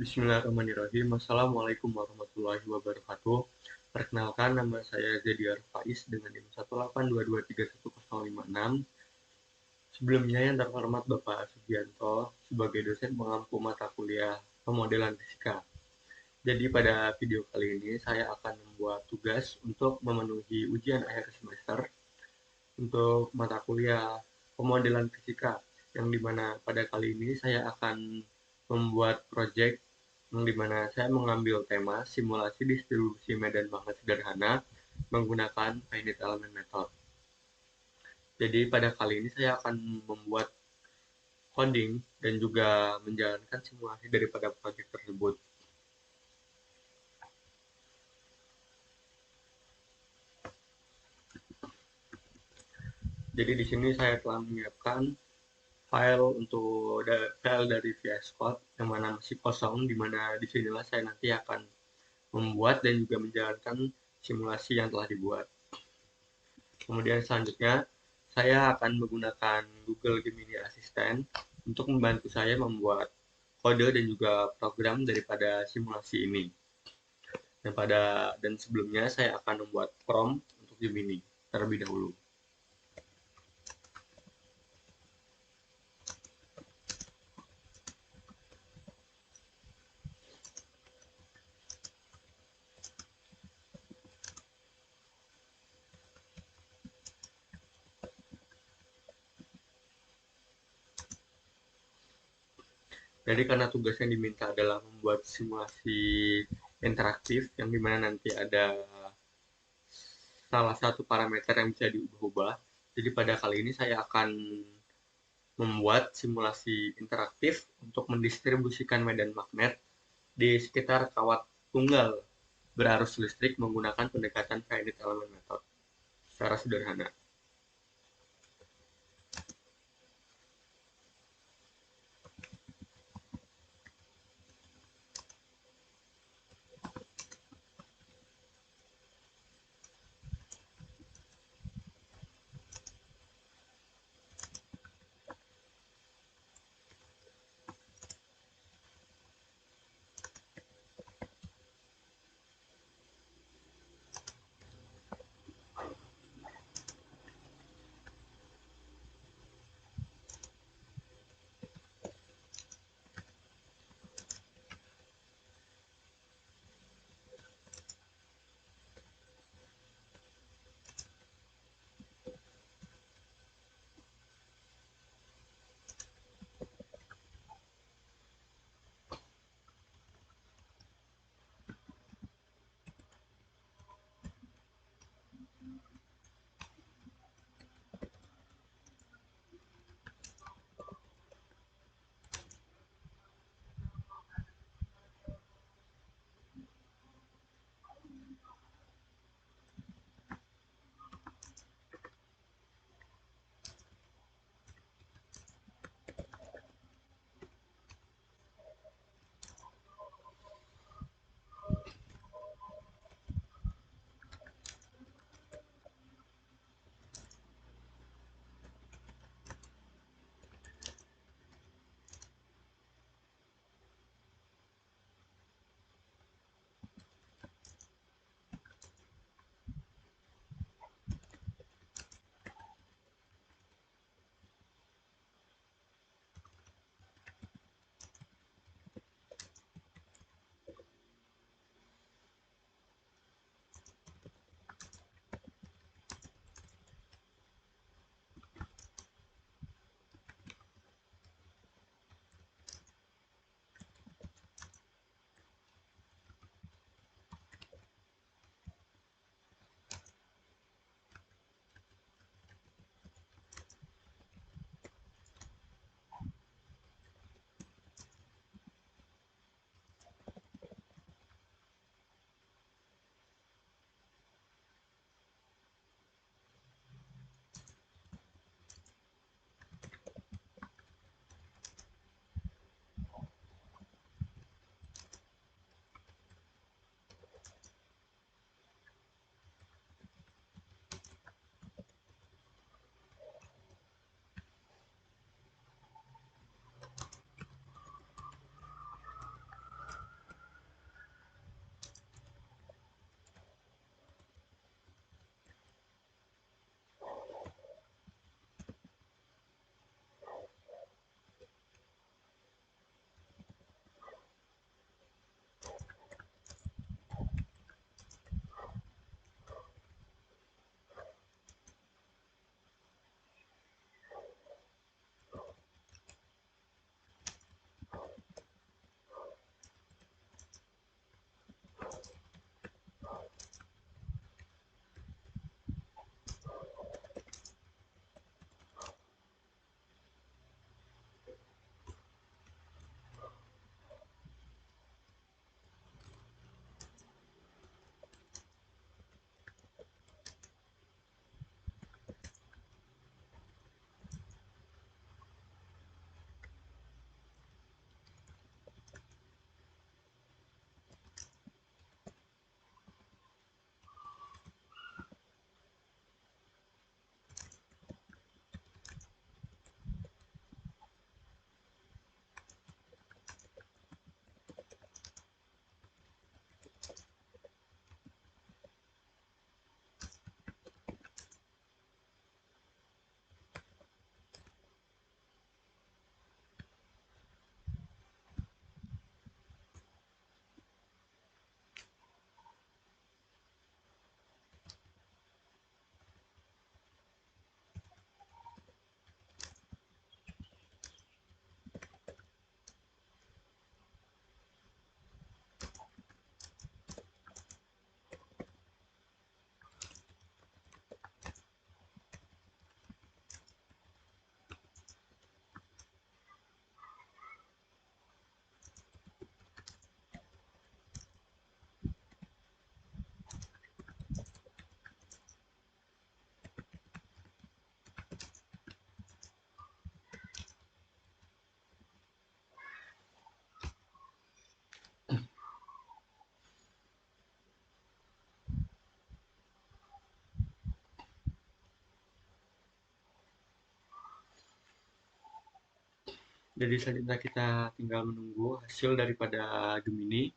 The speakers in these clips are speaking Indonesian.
Bismillahirrahmanirrahim. Assalamualaikum warahmatullahi wabarakatuh. Perkenalkan, nama saya Zediar Faiz dengan NIM 182231056. Sebelumnya yang terhormat Bapak Sugianto sebagai dosen pengampu mata kuliah pemodelan fisika. Jadi pada video kali ini saya akan membuat tugas untuk memenuhi ujian akhir semester untuk mata kuliah pemodelan fisika, yang dimana pada kali ini saya akan membuat proyek yang dimana saya mengambil tema simulasi distribusi medan magnet sederhana menggunakan finite element method. Jadi pada kali ini saya akan membuat coding dan juga menjalankan simulasi daripada proyek tersebut. Jadi di sini saya telah menyiapkan file untuk file dari VS Code yang mana masih kosong, di mana disinilah saya nanti akan membuat dan juga menjalankan simulasi yang telah dibuat. Kemudian selanjutnya saya akan menggunakan Google Gemini Assistant untuk membantu saya membuat kode dan juga program daripada simulasi ini. Dan sebelumnya saya akan membuat prompt untuk Gemini terlebih dahulu. Jadi karena tugas yang diminta adalah membuat simulasi interaktif yang dimana nanti ada salah satu parameter yang bisa diubah-ubah. Jadi pada kali ini saya akan membuat simulasi interaktif untuk mendistribusikan medan magnet di sekitar kawat tunggal berarus listrik menggunakan pendekatan finite element method secara sederhana. Jadi selanjutnya kita tinggal menunggu hasil daripada Gemini.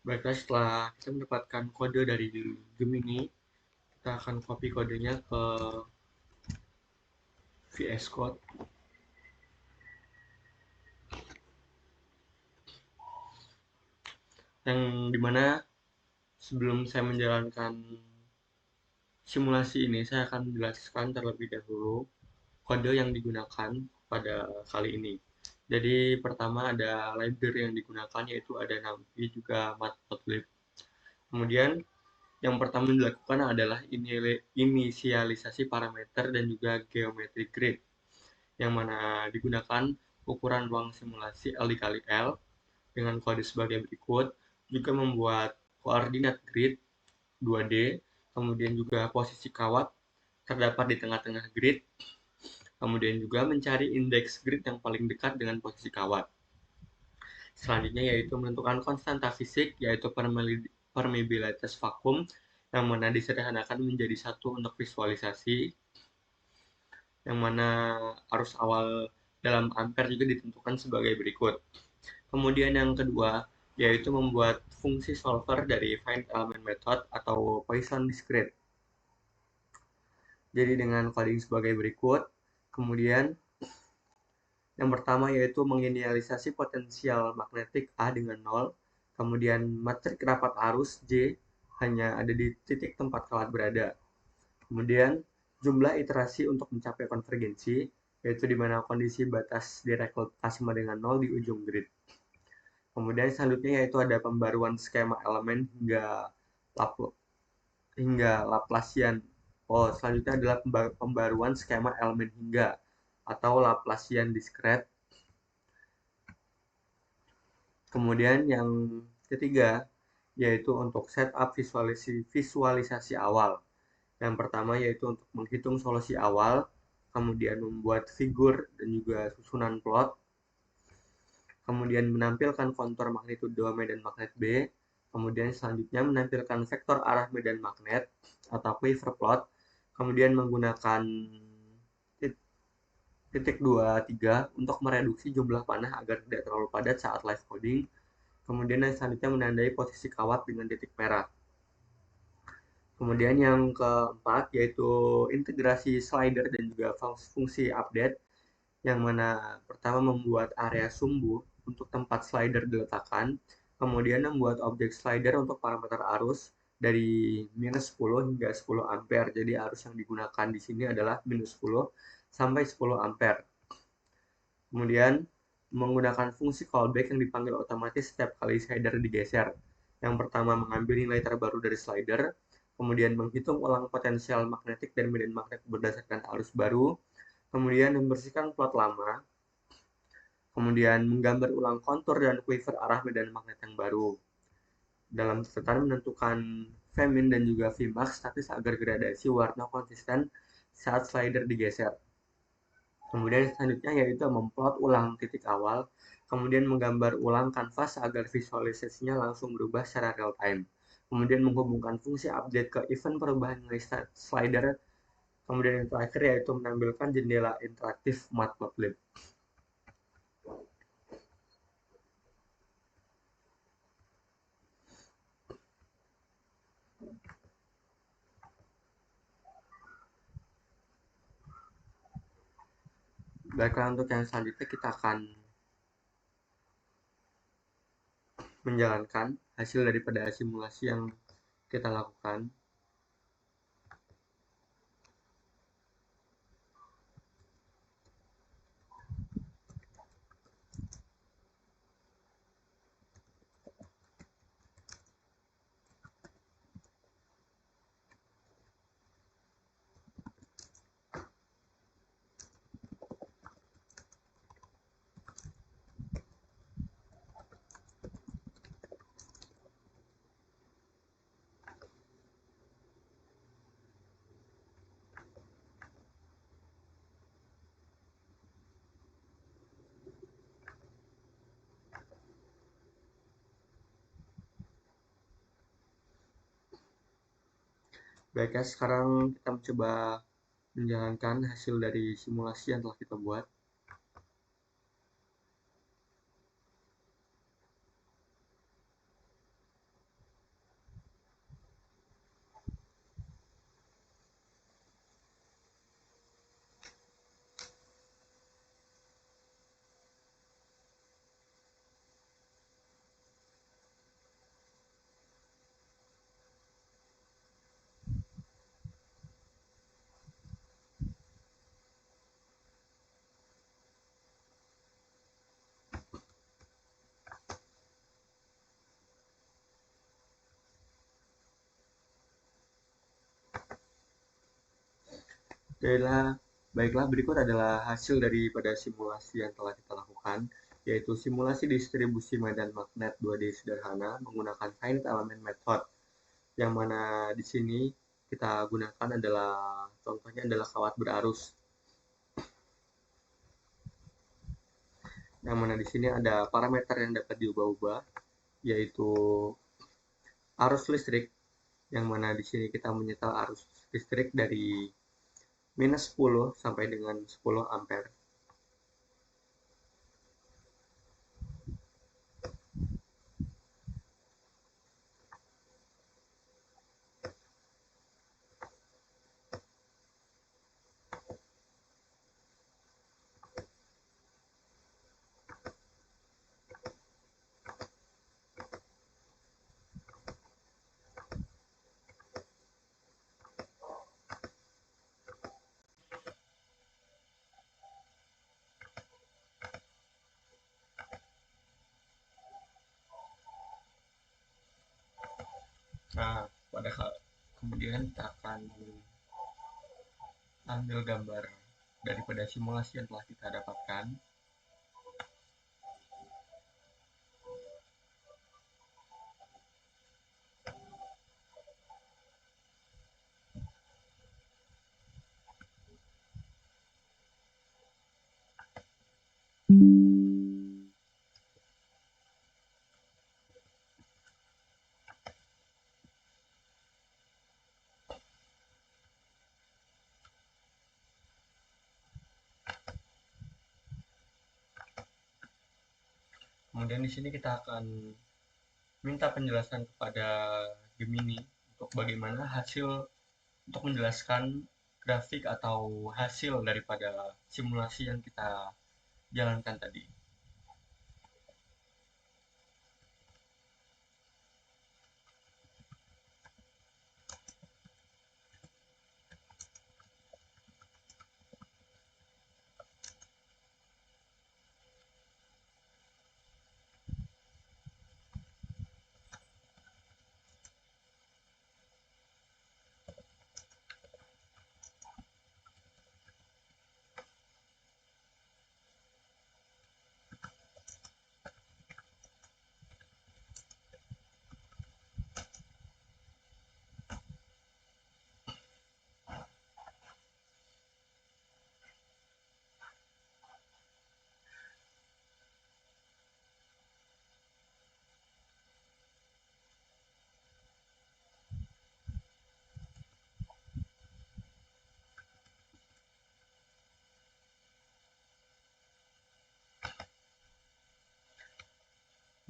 Baiklah, setelah kita mendapatkan kode dari Gemini, kita akan copy kodenya ke VS Code, yang dimana sebelum saya menjalankan simulasi ini, saya akan menjelaskan terlebih dahulu kode yang digunakan pada kali ini. Jadi pertama ada library yang digunakan, yaitu ada NumPy juga Matplotlib. Kemudian yang pertama dilakukan adalah inisialisasi parameter dan juga geometry grid, yang mana digunakan ukuran ruang simulasi L dikali L dengan kode sebagai berikut, juga membuat koordinat grid 2D, kemudian juga posisi kawat terdapat di tengah-tengah grid, kemudian juga mencari indeks grid yang paling dekat dengan posisi kawat. Selanjutnya yaitu menentukan konstanta fisik, yaitu permeabilitas vakum, yang mana disederhanakan menjadi satu untuk visualisasi, yang mana arus awal dalam ampere juga ditentukan sebagai berikut. Kemudian yang kedua, yaitu membuat fungsi solver dari find element method atau Poisson discrete. Jadi dengan coding sebagai berikut. Kemudian yang pertama yaitu menginisialisasi potensial magnetik A dengan 0. Kemudian metrik rapat arus J hanya ada di titik tempat kawat berada. Kemudian jumlah iterasi untuk mencapai konvergensi, yaitu di mana kondisi batas Dirac A sama dengan 0 di ujung grid. Kemudian selanjutnya yaitu ada pembaruan skema elemen hingga Laplacian. Selanjutnya adalah pembaruan skema elemen hingga atau Laplacian discrete. Kemudian yang ketiga yaitu untuk setup visualisasi awal. Yang pertama yaitu untuk menghitung solusi awal, kemudian membuat figur dan juga susunan plot, kemudian menampilkan kontur magnitudo medan magnet B, kemudian selanjutnya menampilkan vektor arah medan magnet atau quiver plot, kemudian menggunakan titik 23 untuk mereduksi jumlah panah agar tidak terlalu padat saat live coding, kemudian yang selanjutnya menandai posisi kawat dengan titik merah. Kemudian yang keempat yaitu integrasi slider dan juga fungsi update, yang mana pertama membuat area sumbu untuk tempat slider diletakkan, kemudian membuat objek slider untuk parameter arus dari minus 10 hingga 10 ampere. Jadi arus yang digunakan di sini adalah minus 10 sampai 10 ampere. Kemudian menggunakan fungsi callback yang dipanggil otomatis setiap kali slider digeser. Yang pertama mengambil nilai terbaru dari slider, kemudian menghitung ulang potensial magnetik dan medan magnet berdasarkan arus baru, kemudian membersihkan plot lama, kemudian menggambar ulang kontur dan quiver arah medan magnet yang baru. Dalam catatan menentukan Vmin dan juga Vmax statis agar gradasi warna konsisten saat slider digeser. Kemudian selanjutnya yaitu memplot ulang titik awal, kemudian menggambar ulang kanvas agar visualisasinya langsung berubah secara real time. Kemudian menghubungkan fungsi update ke event perubahan nilai slider. Kemudian yang terakhir yaitu menampilkan jendela interaktif Matplotlib. Baiklah, untuk yang selanjutnya kita akan menjalankan hasil daripada simulasi yang kita lakukan. Baiknya sekarang kita mencoba menjalankan hasil dari simulasi yang telah kita buat. Baiklah, berikut adalah hasil daripada simulasi yang telah kita lakukan, yaitu simulasi distribusi medan magnet 2D sederhana menggunakan finite element method, yang mana di sini kita gunakan adalah contohnya adalah kawat berarus, yang mana di sini ada parameter yang dapat diubah-ubah, yaitu arus listrik, yang mana di sini kita menyetel arus listrik dari minus 10 sampai dengan 10 ampere. Nah, kemudian kita akan ambil gambar daripada simulasi yang telah kita dapatkan. Kemudian di sini kita akan minta penjelasan kepada Gemini untuk bagaimana hasil untuk menjelaskan grafik atau hasil daripada simulasi yang kita jalankan tadi.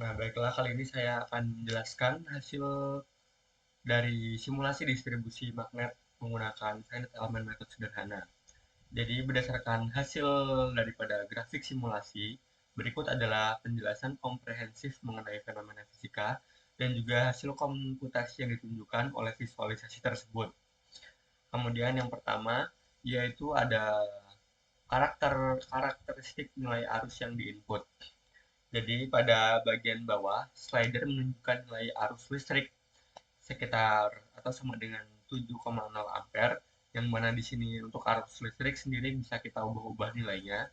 Nah, baiklah, kali ini saya akan menjelaskan hasil dari simulasi distribusi magnet menggunakan finite element method sederhana. Jadi berdasarkan hasil daripada grafik simulasi, berikut adalah penjelasan komprehensif mengenai fenomena fisika dan juga hasil komputasi yang ditunjukkan oleh visualisasi tersebut. Kemudian yang pertama yaitu ada karakteristik nilai arus yang diinput. Jadi pada bagian bawah, slider menunjukkan nilai arus listrik sekitar atau sama dengan 7,0 ampere, yang mana di sini untuk arus listrik sendiri bisa kita ubah-ubah nilainya.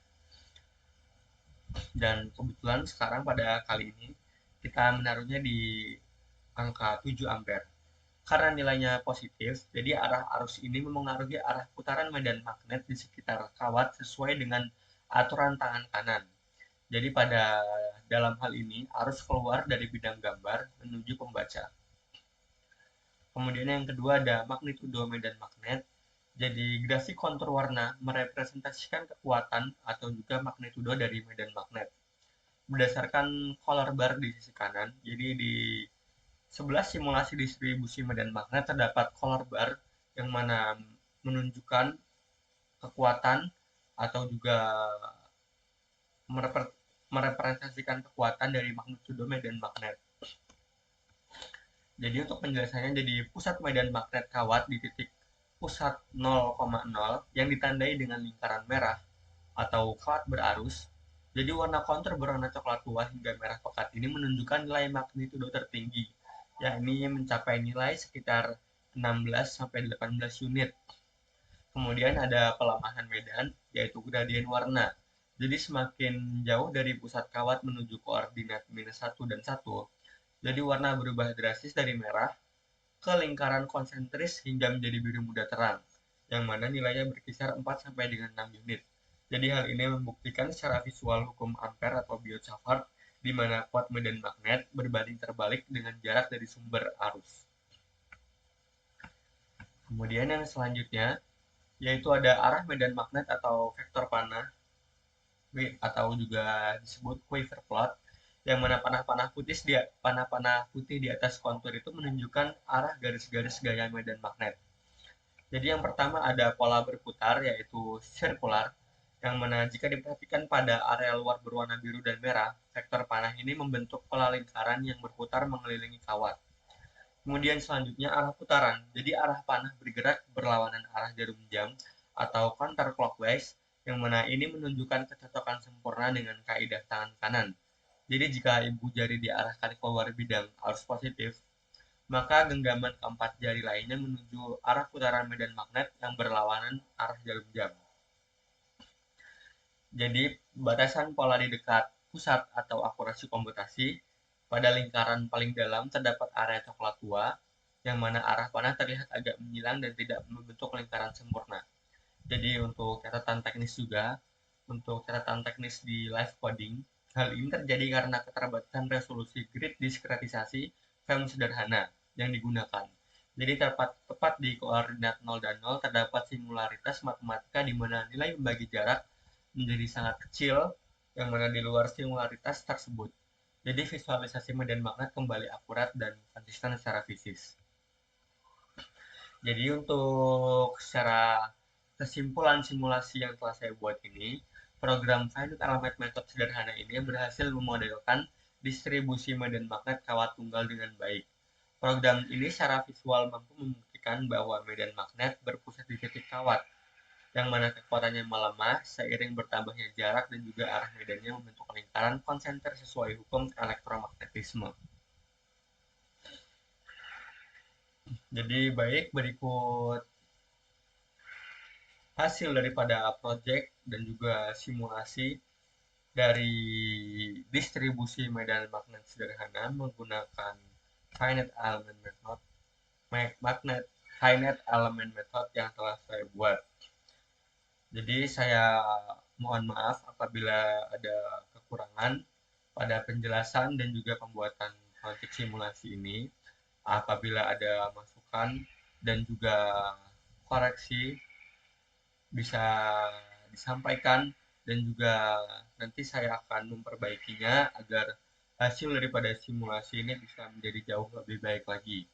Dan kebetulan sekarang pada kali ini kita menaruhnya di angka 7 ampere. Karena nilainya positif, jadi arah arus ini memengaruhi arah putaran medan magnet di sekitar kawat sesuai dengan aturan tangan kanan. Jadi pada dalam hal ini, arus keluar dari bidang gambar menuju pembaca. Kemudian yang kedua ada magnitudo medan magnet. Jadi grafik kontur warna merepresentasikan kekuatan atau juga magnitudo dari medan magnet berdasarkan color bar di sisi kanan. Jadi di sebelah simulasi distribusi medan magnet terdapat color bar yang mana menunjukkan kekuatan atau juga merepresentasikan kekuatan dari magnitudo medan magnet. Jadi untuk penjelasannya, jadi pusat medan magnet kawat di titik pusat 0,0 yang ditandai dengan lingkaran merah atau kawat berarus. Jadi warna kontur berwarna coklat tua hingga merah pekat ini menunjukkan nilai magnitudo tertinggi, yakni mencapai nilai sekitar 16 sampai 18 unit. Kemudian ada pelemahan medan, yaitu gradien warna. Jadi semakin jauh dari pusat kawat menuju koordinat -1 dan 1, jadi warna berubah drastis dari merah ke lingkaran konsentris hingga menjadi biru muda terang, yang mana nilainya berkisar 4 sampai dengan 6 unit. Jadi hal ini membuktikan secara visual hukum Ampere atau Biot-Savart, di mana kuat medan magnet berbanding terbalik dengan jarak dari sumber arus. Kemudian yang selanjutnya, yaitu ada arah medan magnet atau vektor panah, atau juga disebut Quaver plot, yang mana panah-panah putih di atas kontur itu menunjukkan arah garis-garis gaya medan magnet. Jadi yang pertama ada pola berputar, yaitu sirkular, yang mana jika diperhatikan pada area luar berwarna biru dan merah, vektor panah ini membentuk pola lingkaran yang berputar mengelilingi kawat. Kemudian selanjutnya arah putaran. Jadi arah panah bergerak berlawanan arah jarum jam atau counterclockwise, yang mana ini menunjukkan kecocokan sempurna dengan kaidah tangan kanan. Jadi jika ibu jari diarahkan keluar bidang arus positif, maka genggaman keempat jari lainnya menuju arah putaran medan magnet yang berlawanan arah jarum jam. Jadi batasan pola di dekat pusat atau akurasi komputasi, pada lingkaran paling dalam terdapat area coklat tua, yang mana arah panah terlihat agak menyilang dan tidak membentuk lingkaran sempurna. Jadi untuk catatan teknis juga, untuk catatan teknis di live coding, hal ini terjadi karena keterbatasan resolusi grid diskretisasi frame sederhana yang digunakan. Jadi tepat di koordinat 0 dan 0 terdapat simularitas matematika di mana nilai membagi jarak menjadi sangat kecil, yang mana di luar simularitas tersebut. Jadi visualisasi medan magnet kembali akurat dan konsisten secara fisis. Jadi untuk secara kesimpulan simulasi yang telah saya buat ini, program Finite Element Method sederhana ini berhasil memodelkan distribusi medan magnet kawat tunggal dengan baik. Program ini secara visual mampu membuktikan bahwa medan magnet berpusat di titik kawat, yang mana kekuatannya melemah seiring bertambahnya jarak dan juga arah medannya membentuk lingkaran konsenter sesuai hukum elektromagnetisme. Jadi baik, berikut hasil daripada project dan juga simulasi dari distribusi medan magnet sederhana menggunakan finite element method, finite element method yang telah saya buat. Jadi saya mohon maaf apabila ada kekurangan pada penjelasan dan juga pembuatan project simulasi ini. Apabila ada masukan dan juga koreksi bisa disampaikan, dan juga nanti saya akan memperbaikinya agar hasil daripada simulasi ini bisa menjadi jauh lebih baik lagi.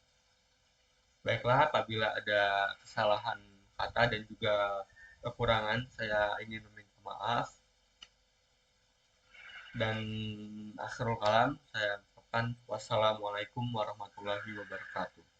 Baiklah, apabila ada kesalahan kata dan juga kekurangan, saya ingin meminta maaf. Dan akhirul kalam, saya ucapkan wassalamualaikum warahmatullahi wabarakatuh.